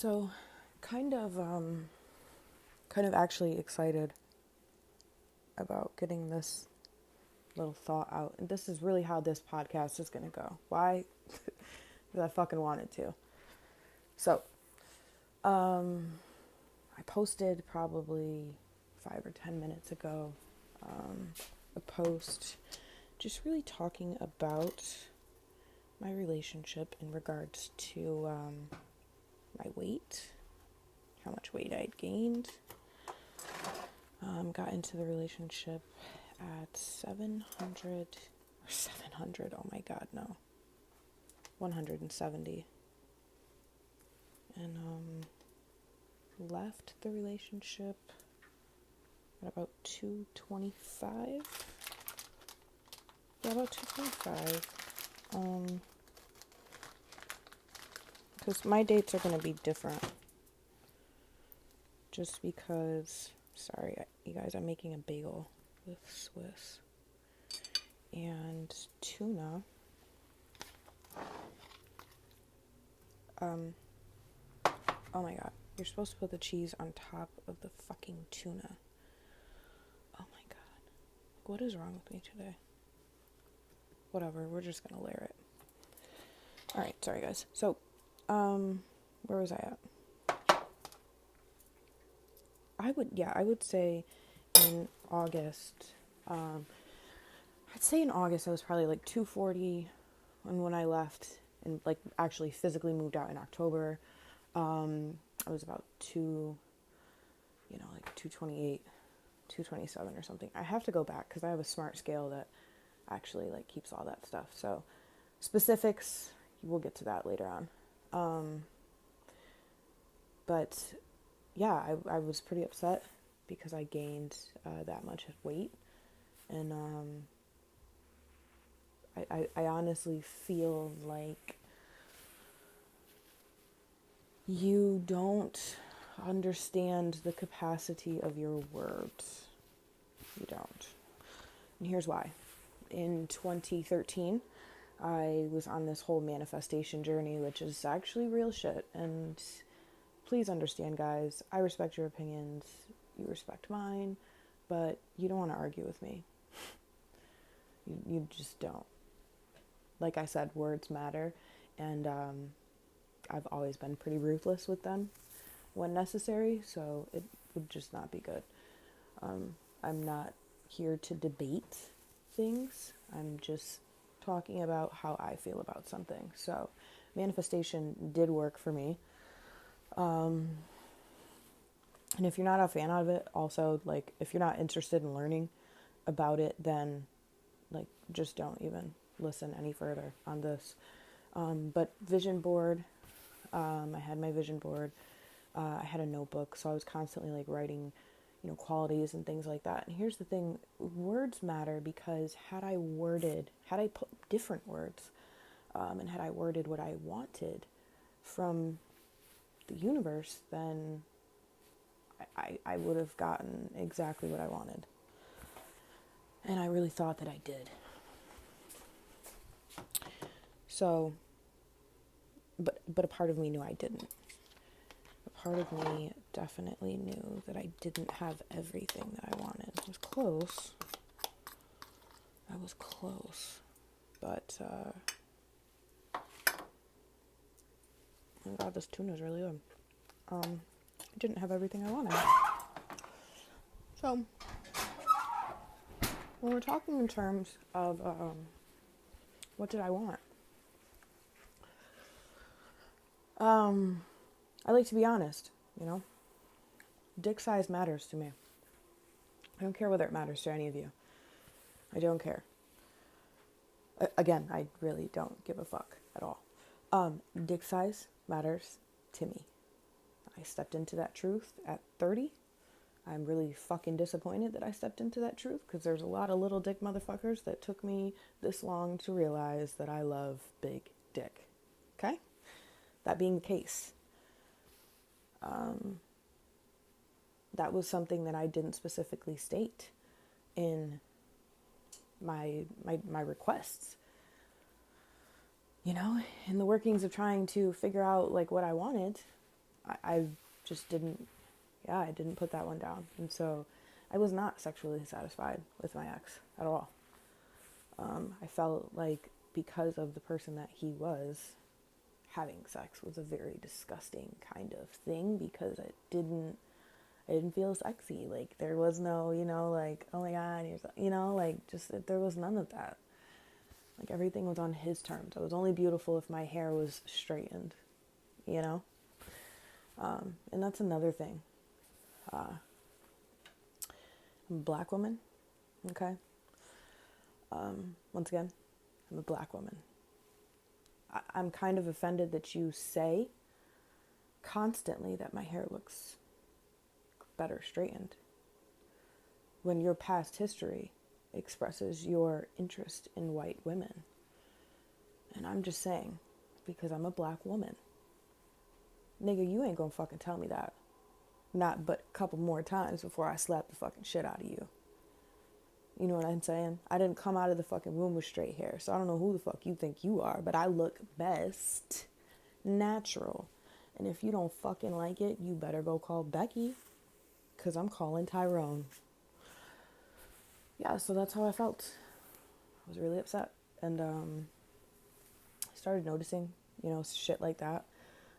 So, kind of, kind of actually excited about getting this little thought out. And this is really how this podcast is going to go. Why? Because I fucking wanted to. So, I posted probably 5 or 10 minutes ago a post just really talking about my relationship in regards to my weight, how much weight I had gained. Got into the relationship at 700, oh my god, no, 170, and left the relationship at about 225, about 225, because my dates are going to be different, just because, sorry, you guys, I'm making a bagel with Swiss and tuna. Oh my god, you're supposed to put the cheese on top of the fucking tuna. Oh my god, what is wrong with me today? Whatever, we're just gonna layer it. Alright, sorry guys. So, where was I at? I would say in August, I'd say in August I was probably like 240, and when I left and like actually physically moved out in October, I was about 228, 227 or something. I have to go back because I have a smart scale that actually like keeps all that stuff. So specifics, we'll get to that later on. But yeah, I was pretty upset because I gained that much weight, and I honestly feel like you don't understand the capacity of your words. You don't. And here's why. In 2013, I was on this whole manifestation journey, which is actually real shit. And please understand, guys, I respect your opinions. You respect mine. But you don't want to argue with me. You just don't. Like I said, words matter. And I've always been pretty ruthless with them when necessary. So it would just not be good. I'm not here to debate things. I'm just talking about how I feel about something. So manifestation did work for me. And if you're not a fan of it, also, like, if you're not interested in learning about it, then, like, just don't even listen any further on this. But vision board, I had my vision board. I had a notebook, so I was constantly, like, writing, qualities and things like that. And here's the thing, words matter, because had I put different words, and had I worded what I wanted from the universe, then I would have gotten exactly what I wanted. And I really thought that I did. So, but a part of me knew I didn't. A part of me definitely knew that I didn't have everything that I wanted. I was close. But, oh god, this tuna's really good. I didn't have everything I wanted. So, when we're talking in terms of what did I want? I like to be honest, Dick size matters to me. I don't care whether it matters to any of you. I don't care. Again, I really don't give a fuck at all. Dick size matters to me. I stepped into that truth at 30. I'm really fucking disappointed that I stepped into that truth, because there's a lot of little dick motherfuckers that took me this long to realize that I love big dick. Okay? That being the case, that was something that I didn't specifically state in my requests. In the workings of trying to figure out like what I wanted, I just didn't, yeah, I didn't put that one down. And so I was not sexually satisfied with my ex at all. I felt like because of the person that he was, having sex was a very disgusting kind of thing because I didn't feel sexy. Like there was no, like, oh my God, like just, there was none of that. Like everything was on his terms. I was only beautiful if my hair was straightened, and that's another thing. I'm a black woman, okay? Once again, I'm a black woman. I'm kind of offended that you say constantly that my hair looks better straightened when your past history expresses your interest in white women. And I'm just saying, because I'm a black woman, nigga, you ain't gonna fucking tell me that. Not but a couple more times before I slap the fucking shit out of you. You know what I'm saying? I didn't come out of the fucking womb with straight hair, so I don't know who the fuck you think you are, but I look best natural. And if you don't fucking like it, you better go call Becky, because I'm calling Tyrone. Yeah, so that's how I felt. I was really upset. And I started noticing, shit like that.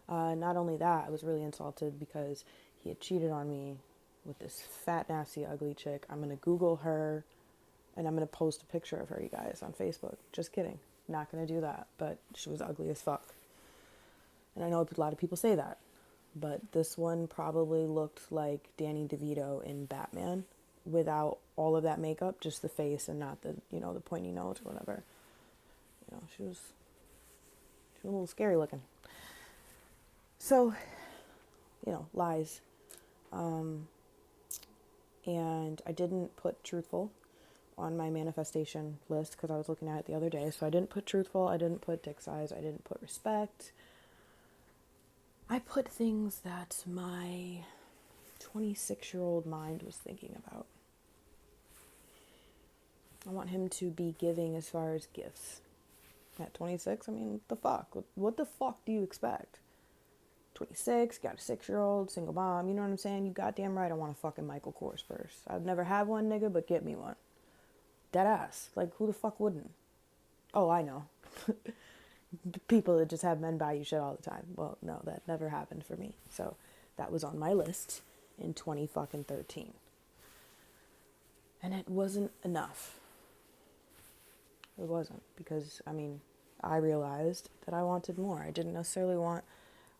Not only that, I was really insulted because he had cheated on me with this fat, nasty, ugly chick. I'm going to Google her, and I'm going to post a picture of her, you guys, on Facebook. Just kidding. Not going to do that. But she was ugly as fuck. And I know a lot of people say that. But this one probably looked like Danny DeVito in Batman without all of that makeup, just the face and not the, the pointy nose or whatever. She was a little scary looking. So, lies. And I didn't put truthful on my manifestation list because I was looking at it the other day. So I didn't put truthful, I didn't put dick size, I didn't put respect. I put things that my 26-year-old mind was thinking about. I want him to be giving as far as gifts. At 26, I mean, what the fuck? What the fuck do you expect? 26, got a 6-year-old, single mom, you know what I'm saying? You goddamn right I want a fucking Michael Kors purse. I've never had one, nigga, but get me one. Dead ass. Like, who the fuck wouldn't? Oh, I know. People that just have men buy you shit all the time. Well, no, that never happened for me. So, that was on my list in 2013. And it wasn't enough. It wasn't. Because, I realized that I wanted more. I didn't necessarily want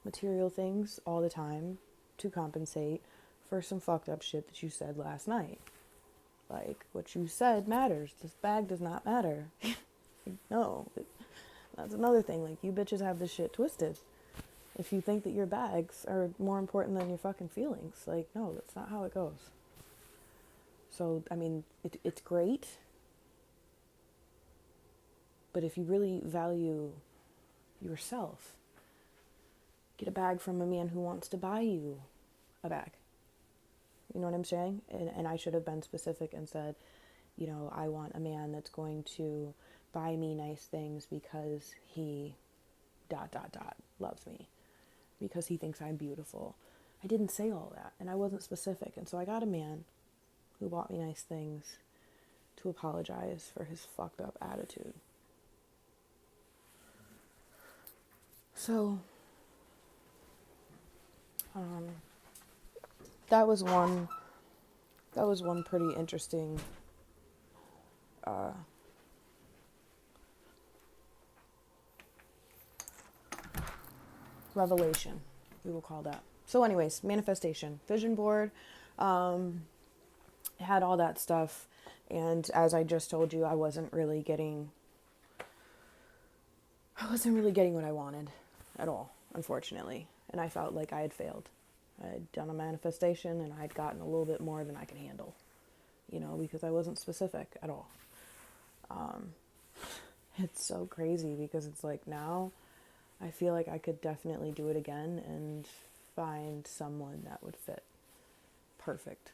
material things all the time to compensate for some fucked up shit that you said last night. Like, what you said matters. This bag does not matter. No. That's another thing. Like, you bitches have this shit twisted. If you think that your bags are more important than your fucking feelings. Like, no, that's not how it goes. So, it's great. But if you really value yourself, get a bag from a man who wants to buy you a bag. You know what I'm saying? And I should have been specific and said, I want a man that's going to buy me nice things because he ... loves me. Because he thinks I'm beautiful. I didn't say all that, and I wasn't specific. And so I got a man who bought me nice things to apologize for his fucked up attitude. So, that was one pretty interesting revelation, we will call that. So anyways, manifestation, vision board, had all that stuff, and as I just told you, I wasn't really getting what I wanted at all, unfortunately, and I felt like I had failed. I had done a manifestation and I had gotten a little bit more than I could handle, because I wasn't specific at all. It's so crazy because it's like now I feel like I could definitely do it again and find someone that would fit perfect.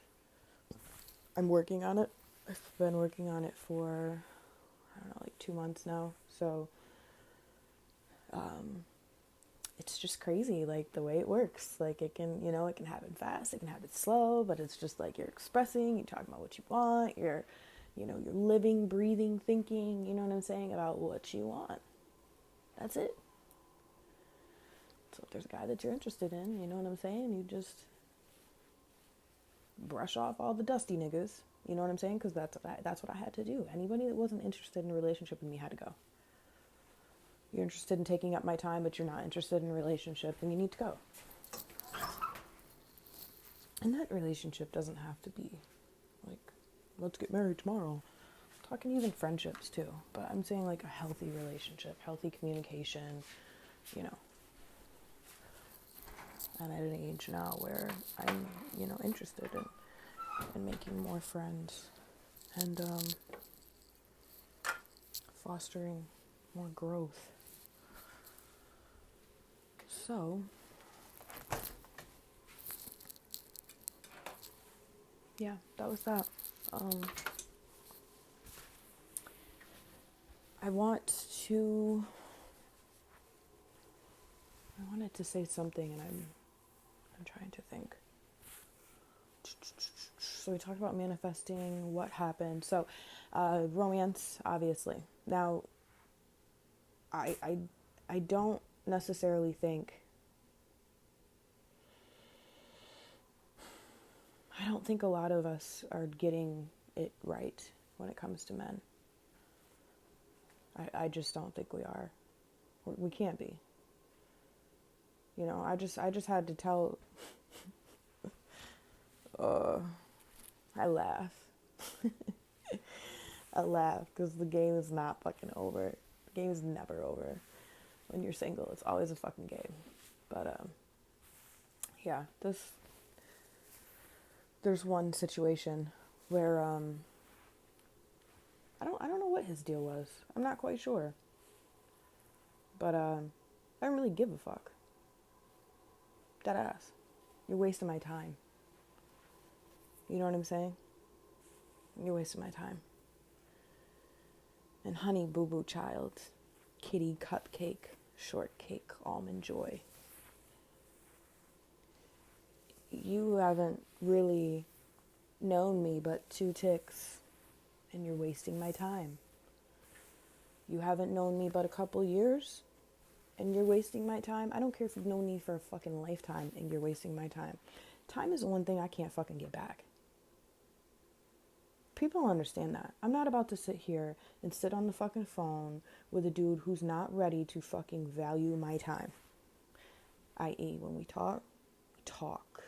I'm working on it. I've been working on it for, 2 months now. So, it's just crazy, like, the way it works. Like, it can, it can happen fast, it can happen slow, but it's just like you're expressing, you're talking about what you want, you're living, breathing, thinking, you know what I'm saying, about what you want. That's it. So if there's a guy that you're interested in, you know what I'm saying, you just brush off all the dusty niggas, you know what I'm saying, because that's what I had to do. Anybody that wasn't interested in a relationship with me had to go. You're interested in taking up my time, but you're not interested in a relationship, then you need to go. And that relationship doesn't have to be like, let's get married tomorrow. I'm talking even friendships too, but I'm saying like a healthy relationship, healthy communication, you know. And at an age now where I'm, interested in making more friends and fostering more growth. So, yeah, that was that. I wanted to say something, and I'm trying to think. So we talked about manifesting, what happened. So, romance, obviously. Now, I don't necessarily think, I don't think a lot of us are getting it right when it comes to men. I just don't think we are. We can't be. I just had to tell, I laugh. I laugh because the game is not fucking over. The game is never over. When you're single, it's always a fucking game. But, yeah, there's one situation where, I don't know what his deal was. I'm not quite sure. But, I don't really give a fuck. Dead ass. You're wasting my time. You know what I'm saying? You're wasting my time. And honey boo boo child, kitty cupcake, shortcake, almond joy. You haven't really known me but 2 ticks, and you're wasting my time. You haven't known me but a couple years, and you're wasting my time. I don't care if you've known me for a fucking lifetime and you're wasting my time. Time is the one thing I can't fucking get back. People don't understand that. I'm not about to sit here and sit on the fucking phone with a dude who's not ready to fucking value my time. I.e., when we talk, we talk.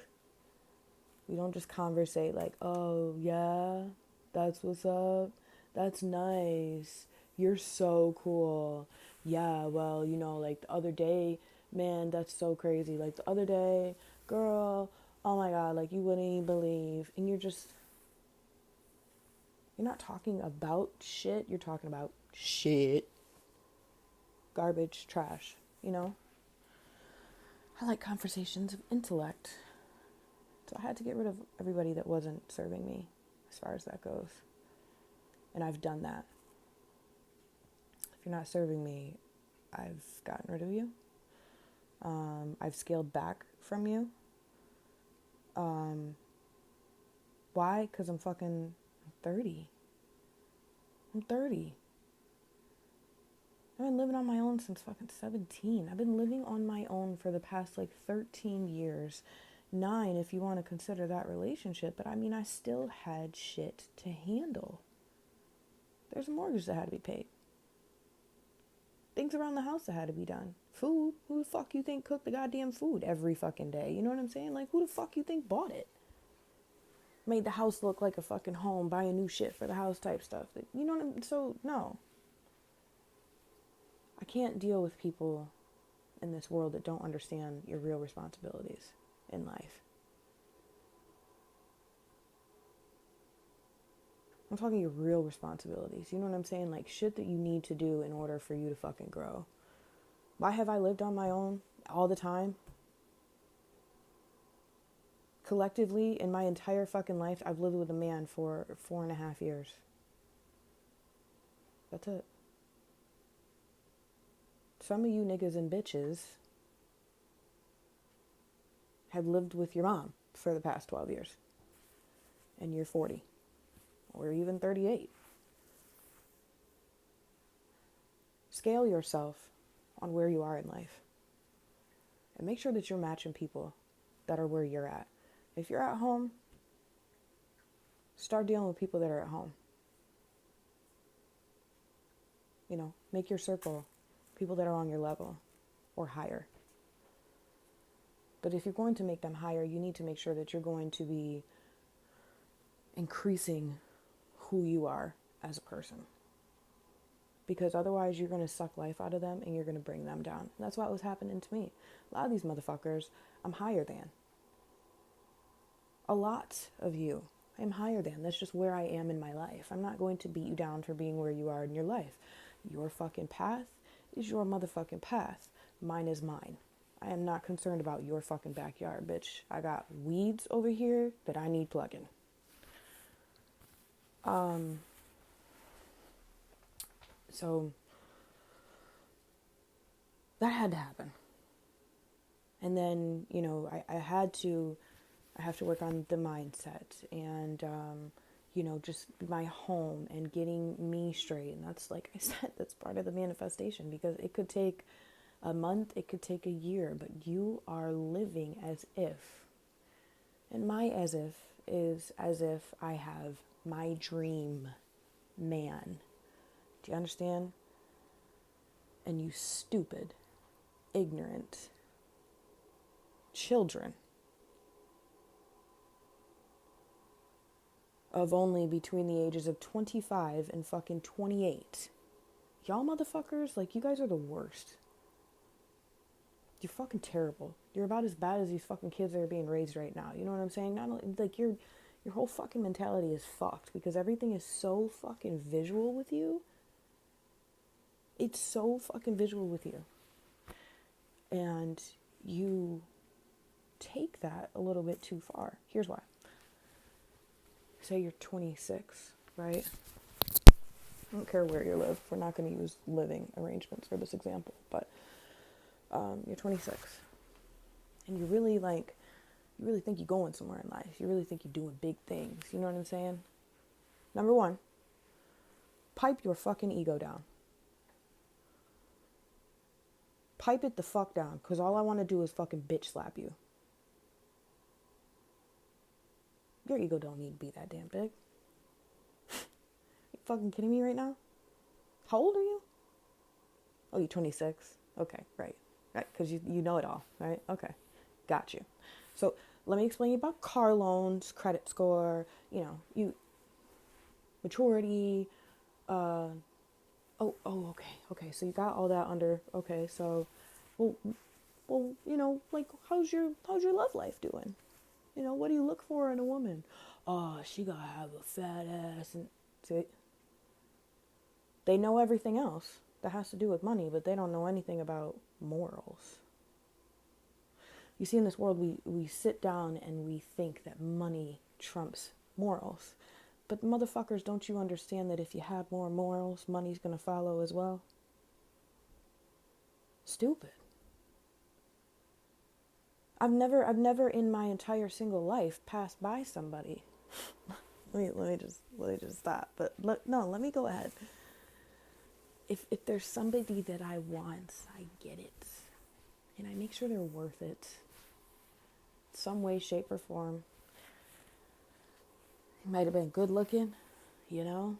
We don't just conversate like, oh, yeah, that's what's up. That's nice. You're so cool. Yeah, well, like the other day, man, that's so crazy. Like the other day, girl, oh my God, like you wouldn't even believe. And you're not talking about shit. You're talking about shit. Garbage, trash, I like conversations of intellect. So I had to get rid of everybody that wasn't serving me as far as that goes. And I've done that. If you're not serving me, I've gotten rid of you. I've scaled back from you. Why? Because I'm 30. I'm 30. I've been living on my own since fucking 17. I've been living on my own for the past 13 years. 9 if you want to consider that relationship. But I still had shit to handle. There's a mortgage that had to be paid. Things around the house that had to be done. Food. Who the fuck you think cooked the goddamn food every fucking day? You know what I'm saying? Who the fuck you think bought it? Made the house look like a fucking home, buying new shit for the house type stuff. You know what I'm... So, no. I can't deal with people in this world that don't understand your real responsibilities in life. I'm talking your real responsibilities. You know what I'm saying? Shit that you need to do in order for you to fucking grow. Why have I lived on my own all the time? Collectively, in my entire fucking life, I've lived with a man for 4.5 years. That's it. Some of you niggas and bitches have lived with your mom for the past 12 years and you're 40 or even 38. Scale yourself on where you are in life and make sure that you're matching people that are where you're at. If you're at home, start dealing with people that are at home. You know, make your circle people that are on your level or higher. But if you're going to make them higher, you need to make sure that you're going to be increasing who you are as a person. Because otherwise you're going to suck life out of them and you're going to bring them down. And that's what was happening to me. A lot of these motherfuckers, I'm higher than. A lot of you, I'm higher than. That's just where I am in my life. I'm not going to beat you down for being where you are in your life. Your fucking path is your motherfucking path. Mine is mine. I am not concerned about your fucking backyard, bitch. I got weeds over here that I need plugging. So that had to happen. And then, you know, I have to work on the mindset and, you know, just my home and getting me straight. And that's, like I said, that's part of the manifestation, because it could take a month, it could take a year, but you are living as if. And my as if is as if I have my dream man. Do you understand? And you stupid, ignorant children of only between the ages of 25 and fucking 28. Y'all motherfuckers, like, you guys are the worst. You're fucking terrible. You're about as bad as these fucking kids that are being raised right now. You know what I'm saying? Not only, like, your whole fucking mentality is fucked because everything is so fucking visual with you. It's so fucking visual with you. And you take that a little bit too far. Here's why. Say you're 26, right? I don't care where you live. We're not going to use living arrangements for this example, but you're 26 and you really think you're going somewhere in life. You really think you're doing big things. You know what I'm saying? Number one, pipe your fucking ego down. Pipe it the fuck down, because all I want to do is fucking bitch slap you. Your ego don't need to be that damn big. You fucking kidding me right now? How old are you? Oh, you're 26. Okay, right, because you know it all, right? Okay, got you. So let me explain you about car loans, credit score, maturity. Okay. So you got all that under. Okay, so, well, like, how's your love life doing? You know, what do you look for in a woman? Oh, she gotta have a fat ass. And see, they know everything else that has to do with money, but they don't know anything about morals. You see, in this world, we sit down and we think that money trumps morals. But motherfuckers, don't you understand that if you have more morals, money's gonna follow as well? Stupid. I've never in my entire single life passed by somebody. let me just stop. But let me go ahead. If there's somebody that I want, I get it. And I make sure they're worth it. Some way, shape, or form. You might have been good looking, you know.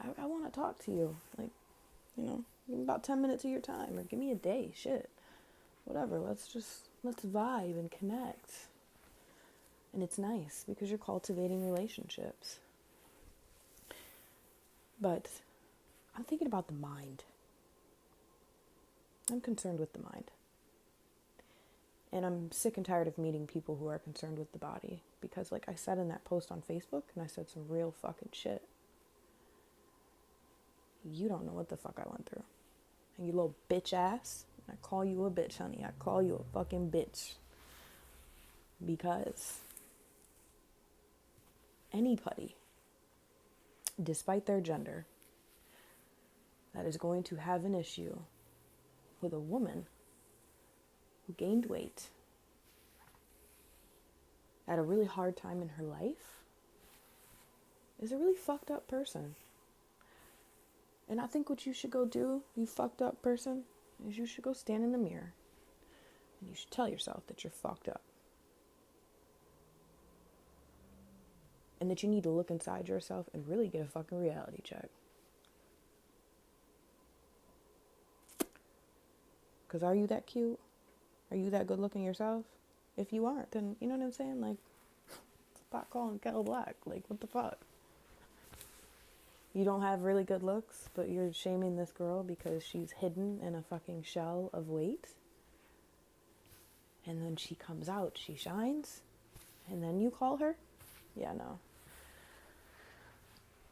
I want to talk to you. Like, you know, give me about 10 minutes of your time, or give me a day, shit. Whatever, let's vibe and connect. And it's nice because you're cultivating relationships. But I'm thinking about the mind. I'm concerned with the mind. And I'm sick and tired of meeting people who are concerned with the body. Because, like I said in that post on Facebook, and I said some real fucking shit. You don't know what the fuck I went through. And you little bitch ass. I call you a bitch, honey. I call you a fucking bitch. Because anybody, despite their gender, that is going to have an issue with a woman who gained weight at a really hard time in her life is a really fucked up person. And I think what you should go do, you fucked up person, is you should go stand in the mirror and you should tell yourself that you're fucked up. And that you need to look inside yourself and really get a fucking reality check. Because are you that cute? Are you that good looking yourself? If you aren't, then you know what I'm saying? Like, it's pot calling kettle black. Like, what the fuck? You don't have really good looks, but you're shaming this girl because she's hidden in a fucking shell of weight. And then she comes out, she shines, and then you call her? Yeah, no.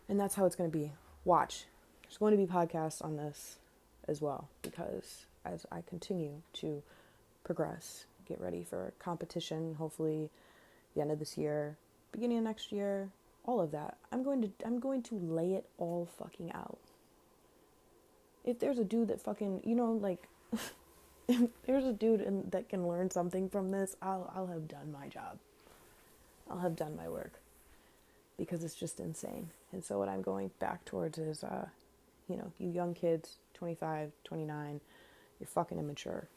And that's how it's going to be. Watch. There's going to be podcasts on this as well, because as I continue to progress, get ready for competition, hopefully the end of this year, beginning of next year, all of that. I'm going to lay it all fucking out. If there's a dude that fucking, like, if there's a dude that can learn something from this, I'll have done my job. I'll have done my work. Because it's just insane. And so what I'm going back towards is, you young kids, 25, 29, you're fucking immature.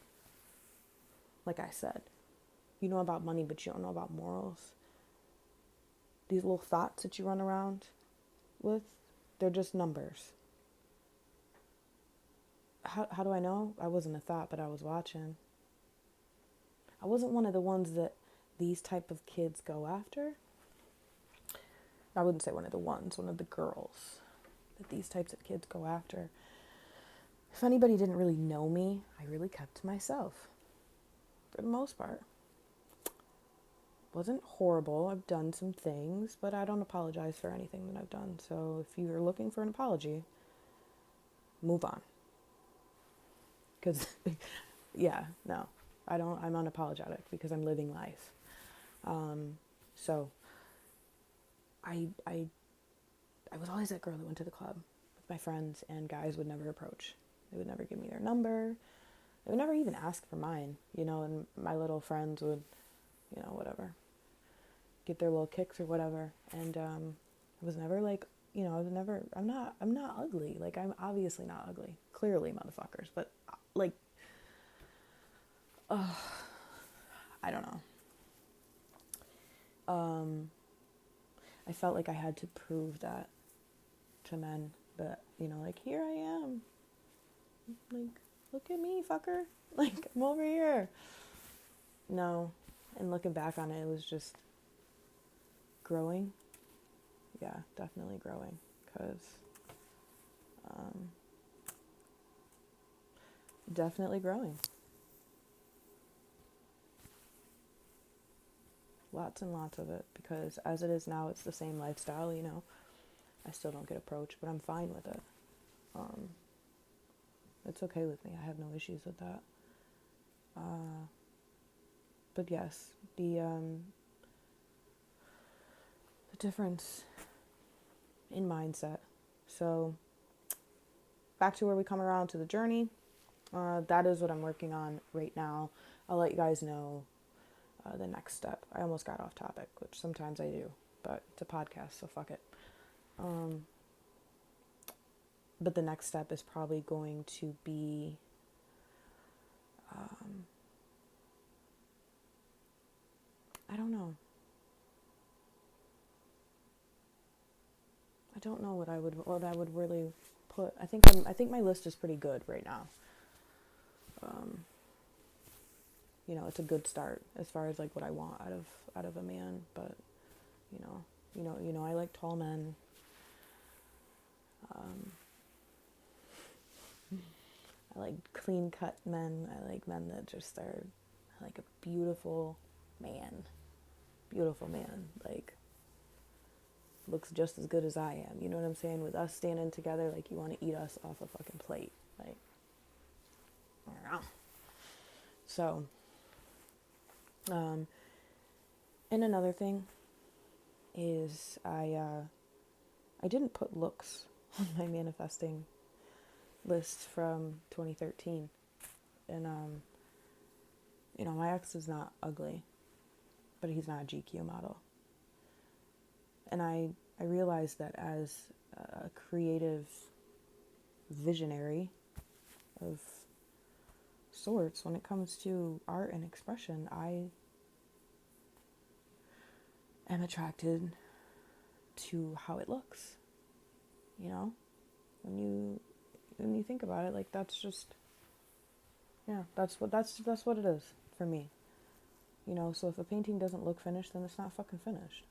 Like I said, you know about money, but you don't know about morals. These little thoughts that you run around with, they're just numbers. How do I know? I wasn't a thought, but I was watching. I wasn't one of the ones that these type of kids go after. I wouldn't say one of the girls that these types of kids go after. If anybody didn't really know me, I really kept to myself. For the most part. Wasn't horrible. I've done some things, but I don't apologize for anything that I've done. So if you're looking for an apology, move on. Because, yeah, no. I'm unapologetic because I'm living life. So I was always that girl that went to the club with my friends, and guys would never approach. They would never give me their number. They would never even ask for mine, and my little friends would, whatever, get their little kicks or whatever. And I was never like, I'm not ugly. Like, I'm obviously not ugly. Clearly, motherfuckers. But, like, I don't know. I felt like I had to prove that to men, but, like, here I am. Like, look at me, fucker. Like, I'm over here. No. And looking back on it, it was just growing. Yeah, definitely growing. Because, definitely growing. Lots and lots of it. Because as it is now, it's the same lifestyle, I still don't get approached, but I'm fine with it. It's okay with me. I have no issues with that. But yes, the difference in mindset. So back to where we come around to the journey. That is what I'm working on right now. I'll let you guys know the next step. I almost got off topic, which sometimes I do, but it's a podcast, so fuck it. But the next step is probably going to be I don't know. I don't know what I would really put. I think my list is pretty good right now. It's a good start as far as like what I want out of a man, but I like tall men. I like clean cut men. I like men that just are like a beautiful man. Beautiful man. Like, looks just as good as I am. You know what I'm saying? With us standing together, like, you want to eat us off a fucking plate. Like, so, and another thing is I didn't put looks on my manifesting list from 2013. And, my ex is not ugly. but he's not a GQ model. And I realized that as a creative visionary of sorts, when it comes to art and expression, I am attracted to how it looks. You know, when you think about it, like, that's just, yeah, that's what it is for me. You know, so if a painting doesn't look finished, then it's not fucking finished.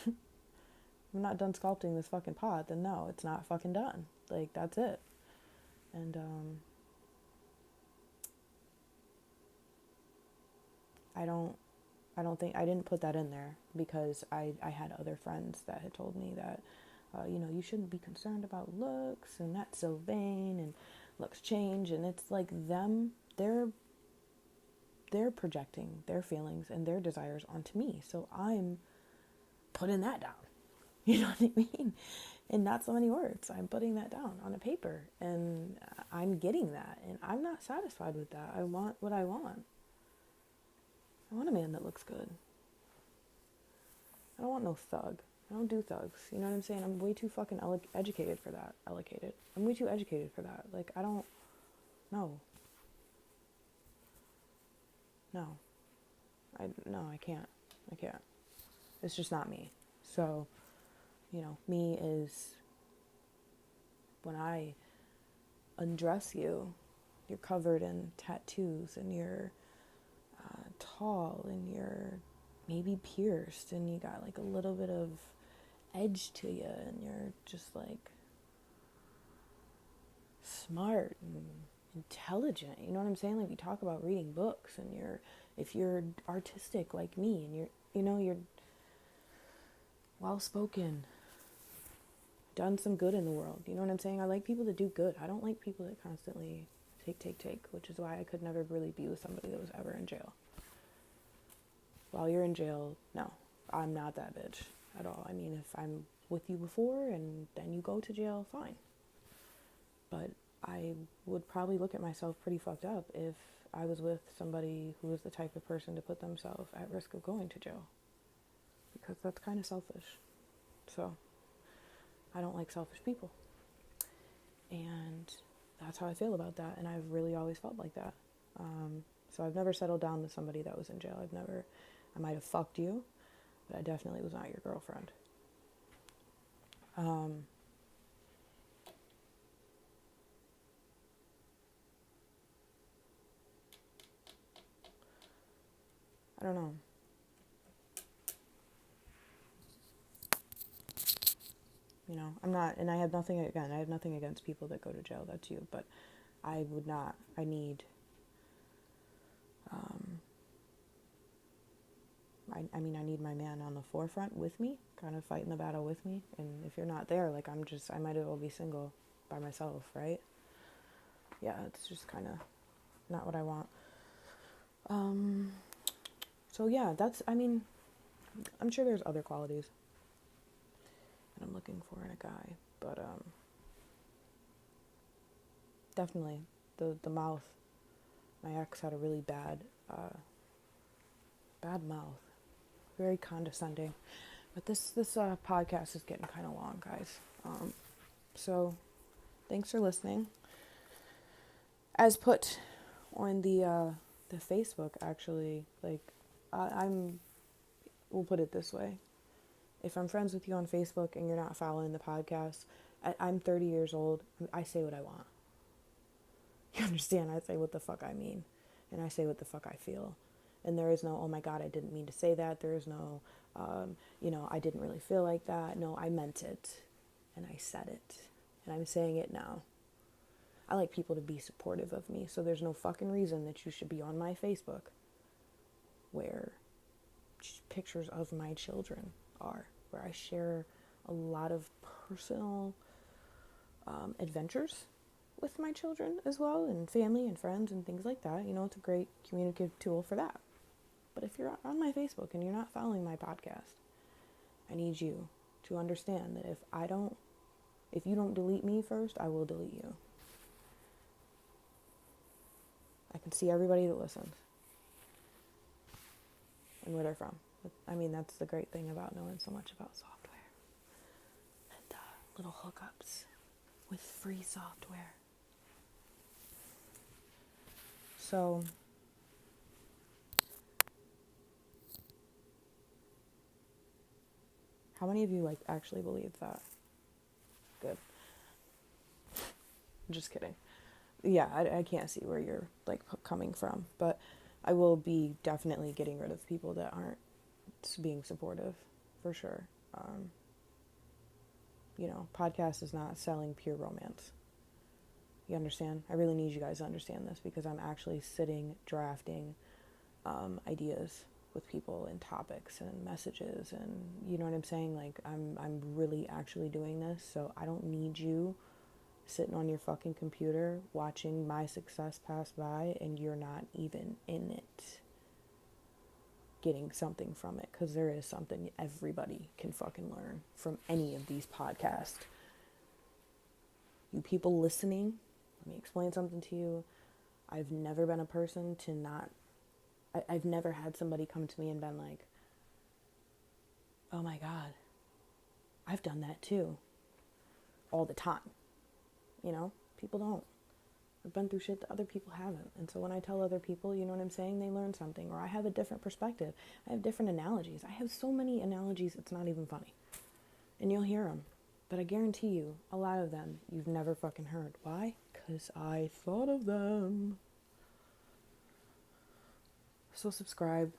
I'm not done sculpting this fucking pot, then no, it's not fucking done. Like, that's it. And I don't think I didn't put that in there because I had other friends that had told me that you shouldn't be concerned about looks, and that's so vain, and looks change, and it's like they're projecting their feelings and their desires onto me, so I'm putting that down. You know what I mean? And not so many words. I'm putting that down on a paper, and I'm getting that, and I'm not satisfied with that. I want what I want. I want a man that looks good. I don't want no thug. I don't do thugs. You know what I'm saying? I'm way too fucking educated for that. I'm way too educated for that. Like, I don't... No. I can't. It's just not me. So, me is when I undress you, you're covered in tattoos, and you're tall, and you're maybe pierced, and you got like a little bit of edge to you, and you're just like smart and intelligent. You know what I'm saying? Like, we talk about reading books, and if you're artistic like me, and you're well spoken, done some good in the world. You know what I'm saying? I like people that do good. I don't like people that constantly take, which is why I could never really be with somebody that was ever in jail. While you're in jail, no, I'm not that bitch at all. I mean, if I'm with you before and then you go to jail, fine. But I would probably look at myself pretty fucked up if I was with somebody who was the type of person to put themselves at risk of going to jail. Because that's kind of selfish. So, I don't like selfish people. And that's how I feel about that. And I've really always felt like that. So I've never settled down with somebody that was in jail. I might have fucked you, but I definitely was not your girlfriend. I don't know. I'm not, and I have nothing against people that go to jail, that's you, but I need, I need my man on the forefront with me, kind of fighting the battle with me, and if you're not there, like, I might as well be single by myself, right? Yeah, it's just kind of not what I want. So yeah, I'm sure there's other qualities that I'm looking for in a guy, but definitely the mouth. My ex had a really bad mouth, very condescending. But this podcast is getting kind of long, guys. So thanks for listening. As put on the Facebook, actually, like, we'll put it this way. If I'm friends with you on Facebook and you're not following the podcast, I'm 30 years old. I say what I want. You understand? I say what the fuck I mean. And I say what the fuck I feel. And there is no, oh my God, I didn't mean to say that. There is no, I didn't really feel like that. No, I meant it. And I said it. And I'm saying it now. I like people to be supportive of me. So there's no fucking reason that you should be on my Facebook where pictures of my children are, where I share a lot of personal adventures with my children as well, and family and friends and things like that. It's a great communicative tool for that. But if you're on my Facebook and you're not following my podcast, I need you to understand that if you don't delete me first, I will delete you. I can see everybody that listens and where they're from. I mean, that's the great thing about knowing so much about software and little hookups with free software. So, how many of you like actually believe that? Good. Just kidding. Yeah, I can't see where you're like coming from, but I will be definitely getting rid of people that aren't being supportive, for sure. Podcast is not selling pure romance. You understand? I really need you guys to understand this because I'm actually sitting drafting ideas with people and topics and messages, and you know what I'm saying? Like I'm really actually doing this, so I don't need you sitting on your fucking computer watching my success pass by and you're not even in it getting something from it, because there is something everybody can fucking learn from any of these podcasts. You people listening, let me explain something to you. I've never been a person to not, I've never had somebody come to me and been like, oh my God, I've done that too. All the time. People don't. I've been through shit that other people haven't. And so when I tell other people, you know what I'm saying, they learn something. Or I have a different perspective. I have different analogies. I have so many analogies, it's not even funny. And you'll hear them. But I guarantee you, a lot of them you've never fucking heard. Why? Because I thought of them. So subscribe.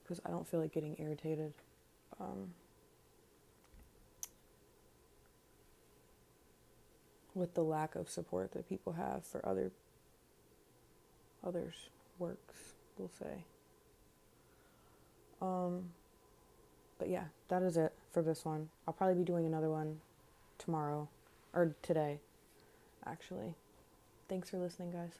Because I don't feel like getting irritated. With the lack of support that people have for others' works, we'll say. But yeah, that is it for this one. I'll probably be doing another one tomorrow, or today, actually. Thanks for listening, guys.